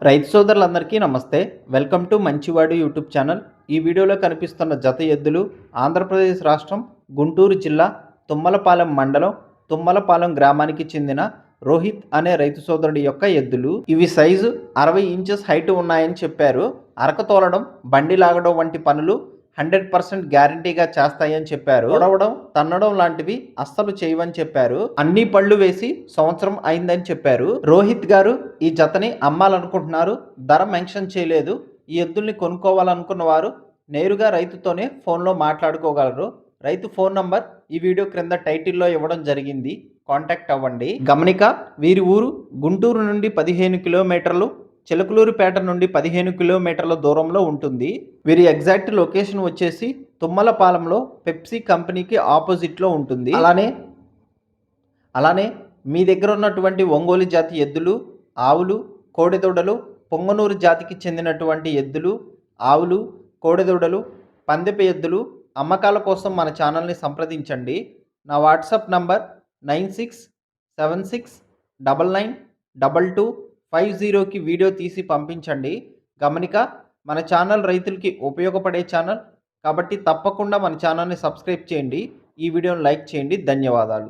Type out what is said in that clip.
రైతు సోదరులందరికీ నమస్తే. వెల్కమ్ టు మంచివాడు యూట్యూబ్ ఛానల్. ఈ వీడియోలో కనిపిస్తున్న జత ఎద్దులు ఆంధ్రప్రదేశ్ రాష్ట్రం గుంటూరు జిల్లా తుమ్మలపాలెం మండలం తుమ్మలపాలెం గ్రామానికి చెందిన రోహిత్ అనే రైతు సోదరుడి యొక్క ఎద్దులు. ఇవి సైజు 60 ఇంచెస్ హైట్ ఉన్నాయని చెప్పారు. అరక తోలడం, బండి లాగడం వంటి పనులు 100% గ్యారంటీగా చేస్తాయని చెప్పారు. పొడవడం, తన్నడం లాంటివి అస్సలు చేయవని చెప్పారు. అన్ని పళ్ళు వేసి సంవత్సరం అయిందని చెప్పారు. రోహిత్ గారు ఈ జతని అమ్మాలనుకుంటున్నారు. ధర మెన్షన్ చేయలేదు. ఈ ఎద్దుల్ని కొనుక్కోవాలనుకున్న వారు నేరుగా రైతుతోనే ఫోన్లో మాట్లాడుకోగలరు. రైతు ఫోన్ నంబర్ ఈ వీడియో క్రింద టైటిల్లో ఇవ్వడం జరిగింది. కాంటాక్ట్ అవ్వండి. గమనిక, వీరి ఊరు గుంటూరు నుండి 15 కిలోమీటర్లు, చిలకలూరుపేట నుండి 15 కిలోమీటర్ల దూరంలో ఉంటుంది. వీరి ఎగ్జాక్ట్ లొకేషన్ వచ్చేసి తుమ్మలపాలెంలో పెప్సీ కంపెనీకి ఆపోజిట్లో ఉంటుంది. అలానే మీ దగ్గర ఉన్నటువంటి ఒంగోలు జాతి ఎద్దులు, ఆవులు, కోడెదూడలు, పొంగనూరు జాతికి చెందినటువంటి ఎద్దులు, ఆవులు, కోడెదూడలు, పందెపు ఎద్దులు అమ్మకాల కోసం మన ఛానల్ని సంప్రదించండి. నా వాట్సాప్ నంబర్ 9676992250కి వీడియో తీసి పంపించండి. గమనిక, మన ఛానల్ రైతులకి ఉపయోగపడే ఛానల్ కాబట్టి తప్పకుండా మన ఛానల్ని సబ్స్క్రైబ్ చేయండి. ఈ వీడియోని లైక్ చేయండి. ధన్యవాదాలు.